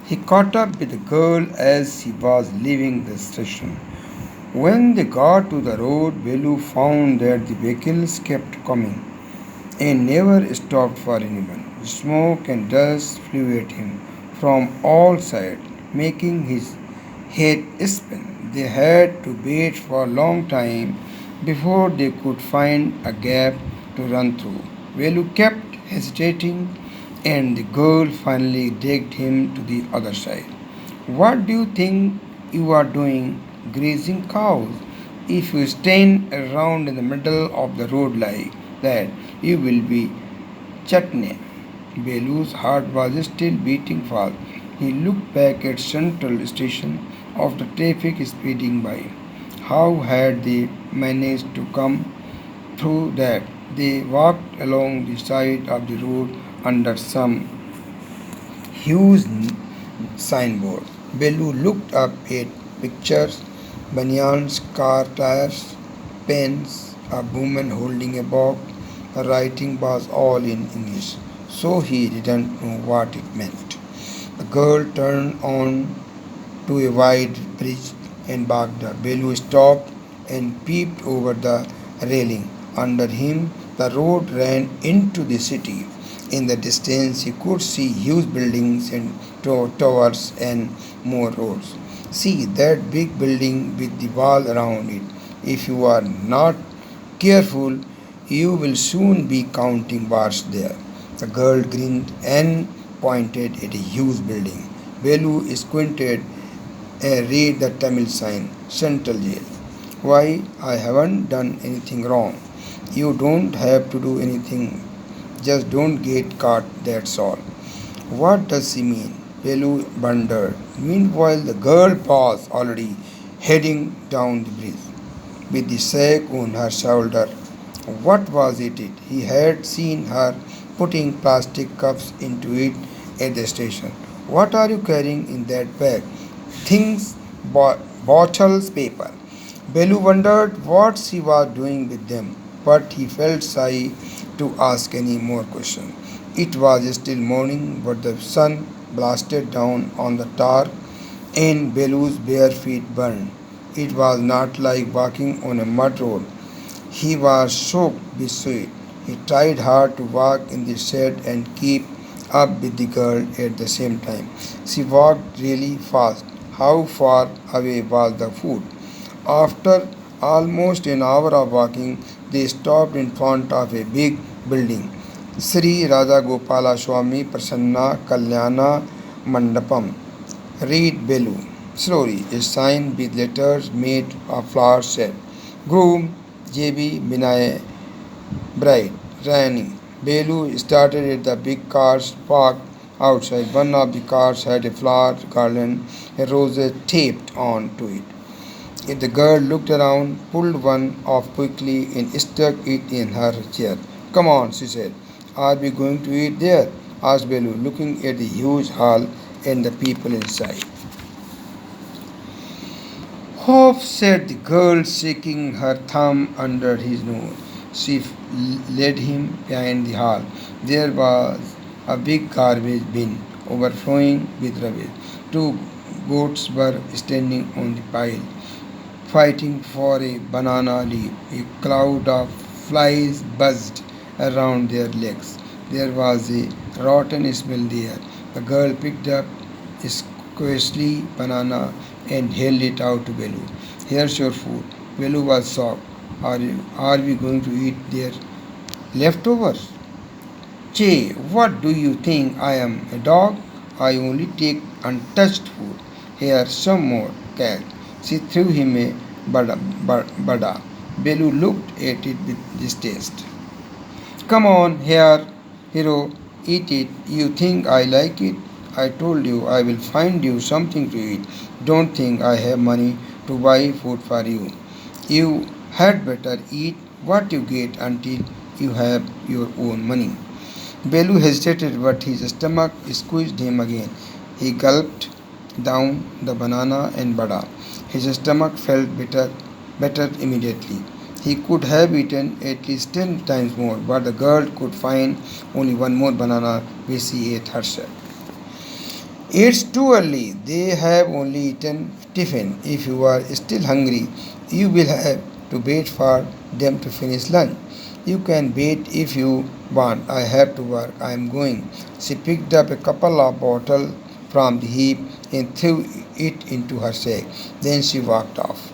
He caught up with the girl as he was leaving the station. When they got to the road, Belu found that the vehicles kept coming and never stopped for anyone. Smoke and dust flew at him from all sides, making his head spin. They had to wait for a long time before they could find a gap to run through. Velu kept hesitating, and the girl finally dragged him to the other side. What do you think you are doing, grazing cows? If you stand around in the middle of the road like that, you will be chutney. Belu's heart was still beating fast. He looked back at Central Station of the traffic speeding by. How had they managed to come through that? They walked along the side of the road under some huge signboard. Belu looked up at pictures, banyans, car tires, pens, a woman holding a box. The writing was all in English, so he didn't know what it meant. The girl turned on to a wide bridge and backed up. Belu stopped and peeped over the railing. Under him, the road ran into the city. In the distance, he could see huge buildings and towers and more roads. See that big building with the wall around it. If you are not careful, you will soon be counting bars there. The girl grinned and pointed at a huge building. Belu squinted and read the Tamil sign, Central Jail. Why, I haven't done anything wrong. You don't have to do anything, just don't get caught, that's all. What does he mean? Pelu wondered. Meanwhile, the girl was already heading down the bridge with the sack on her shoulder. What was it? He had seen her putting plastic cups into it at the station. What are you carrying in that bag? Things, bottles, paper. Belu wondered what she was doing with them, but he felt shy to ask any more questions. It was still morning, but the sun blasted down on the tar and Belu's bare feet burned. It was not like walking on a mud road. He was soaked with sweat. He tried hard to walk in the shade and keep up with the girl at the same time. She walked really fast. How far away was the food? After almost an hour of walking, they stopped in front of a big building. Sri Raja Gopala Swami Prasanna Kalyana Mandapam. Read Belu. Slowly, a sign with letters made of flowers said, Groom J.B. Binay Bride Rani. Belu started at the big cars parked outside. One of the cars had a flower garland, a rose taped on to it. If the girl looked around, pulled one off quickly, and stuck it in her chair. Come on, she said. Are we going to eat there? Asked Belu, looking at the huge hall and the people inside. Hope, said the girl, shaking her thumb under his nose. She led him behind the hall. There was a big garbage bin overflowing with rubbish. Two goats were standing on the pile, fighting for a banana leaf. A cloud of flies buzzed around their legs. There was a rotten smell there. The girl picked up a squishy banana and held it out to Belu. Here's your food. Belu was shocked. Are we going to eat their leftovers? Che, what do you think I am, a dog? I only take untouched food. Here, some more, cat. She threw him a bada. Belu looked at it with distaste. Come on, here, hero, eat it. You think I like it? I told you I will find you something to eat. Don't think I have money to buy food for you. You had better eat what you get until you have your own money. Belu hesitated, but his stomach squeezed him again. He gulped down the banana and bada. His stomach felt better immediately. He could have eaten at least 10 times more, but the girl could find only one more banana which she ate herself. It's too early. They have only eaten tiffin. If you are still hungry, you will have to wait for them to finish lunch. You can wait if you want. I have to work. I am going. She picked up a couple of bottles from the heap and threw it into her sack. Then she walked off.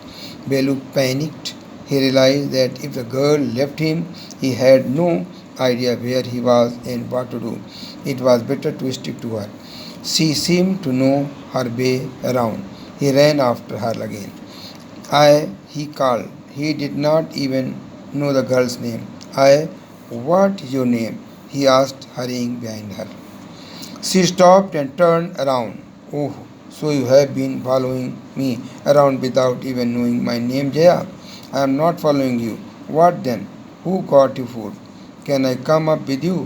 Belu panicked. He realized that if the girl left him, he had no idea where he was and what to do. It was better to stick to her. She seemed to know her way around. He ran after her again. He called. He did not even know the girl's name. What is your name? He asked, hurrying behind her. She stopped and turned around. Oh, so you have been following me around without even knowing my name, Jaya? I am not following you. What then? Who got you food? Can I come up with you?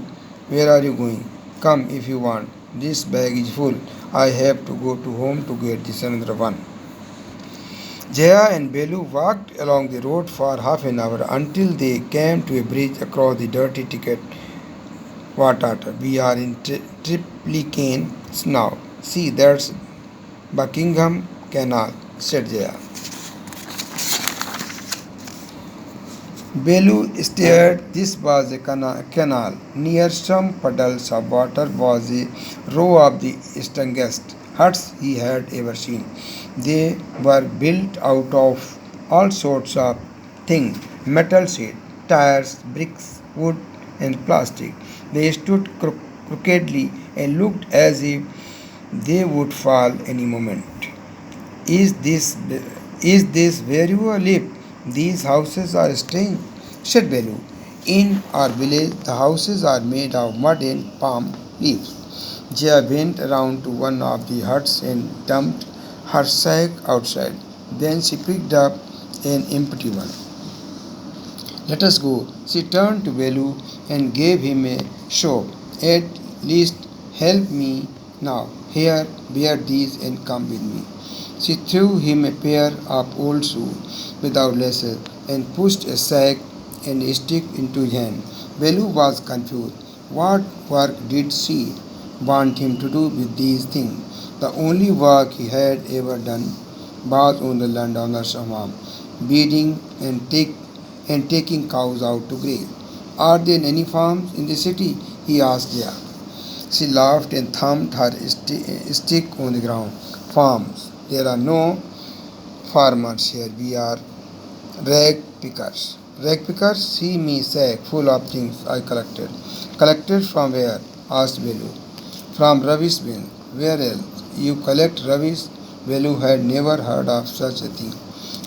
Where are you going? Come if you want. This bag is full. I have to go to home to get this another one. Jaya and Belu walked along the road for half an hour until they came to a bridge across the dirty ticket water. We are in Triplicane now. See, that's Buckingham Canal, said Jaya. Belu stared. This was a canal. Near some puddles of water was a row of the strongest huts he had ever seen. They were built out of all sorts of things: metal sheet, tires, bricks, wood, and plastic. They stood crookedly and looked as if they would fall any moment. Is this is this where you live? These houses are strange, said Belu. In our village, the houses are made of mud and palm leaves. Jia went around to one of the huts and dumped her sack outside. Then she picked up an empty one. Let us go. She turned to Belu and gave him a shove. At least help me now. Here, bear these and come with me. She threw him a pair of old shoes without laces and pushed a sack and a stick into his hand. Belu was confused. What work did she want him to do with these things? The only work he had ever done was on the landowner's farm, beating and taking cows out to graze. Are there any farms in the city? He asked Jaya. She laughed and thumped her stick on the ground. Farms. There are no farmers here. We are rag pickers. Rag pickers? See me sack full of things I collected. Collected from where? Asked Belu. From rubbish bin. Where else? You collect rubbish? Belu had never heard of such a thing.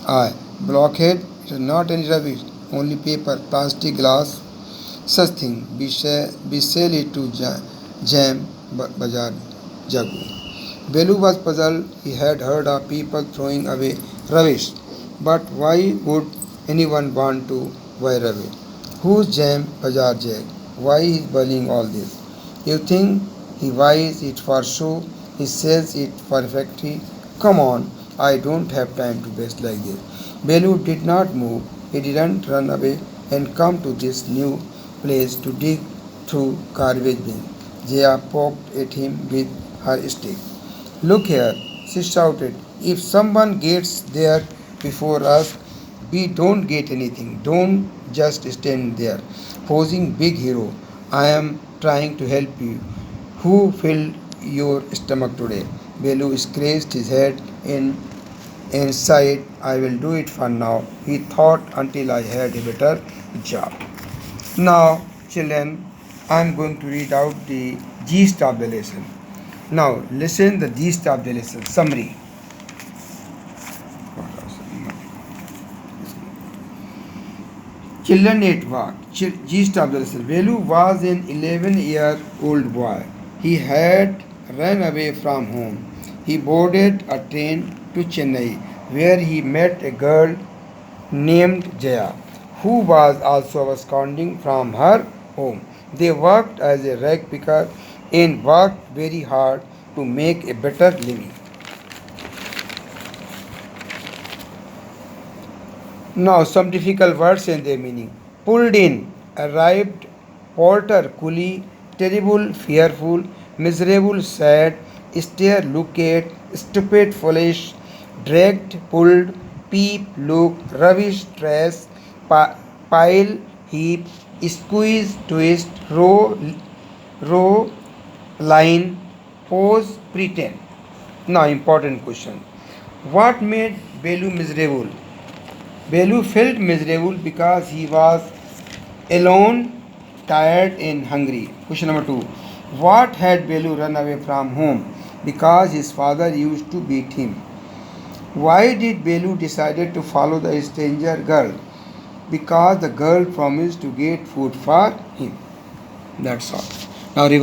I. Blockhead? It is not any rubbish. Only paper, plastic, glass, such thing. We sell it to Jam Bajar Jagu. Belu was puzzled. He had heard of people throwing away rubbish. But why would anyone want to buy rubbish? Who's Jam Bajar Jag? Why is bullying all this? You think he buys it for show? He sells it for factory? Come on, I don't have time to waste like this. Belu did not move. He didn't run away and come to this new place to dig through garbage bins. Jaya poked at him with her stick. Look here, she shouted. If someone gets there before us, we don't get anything. Don't just stand there, posing big hero. I am trying to help you. Who filled your stomach today? Belu scratched his head and sighed. I will do it for now, he thought, until I had a better job. Now, children, I am going to read out the gist of the lesson. Now, listen the gist of the lesson. Summary. Children at work. Gist of the lesson. Velu was an 11-year-old boy. He had run away from home. He boarded a train to Chennai, where he met a girl named Jaya, who was also absconding from her home. They worked as a rag picker and worked very hard to make a better living. Now, some difficult words and their meaning. Pulled in, arrived, porter, coolie, terrible, fearful, miserable, sad, stare, look at, stupid, foolish, dragged, pulled, peep, look, rubbish, trash, pile, heap, squeeze, twist, row, line, pose, pretend. Now, important question. What made Belu miserable? Belu felt miserable because he was alone, tired, and hungry. Question number 2. What had Belu run away from home? Because his father used to beat him. Why did Belu decided to follow the stranger girl? Because the girl promised to get food for him. That's all. Now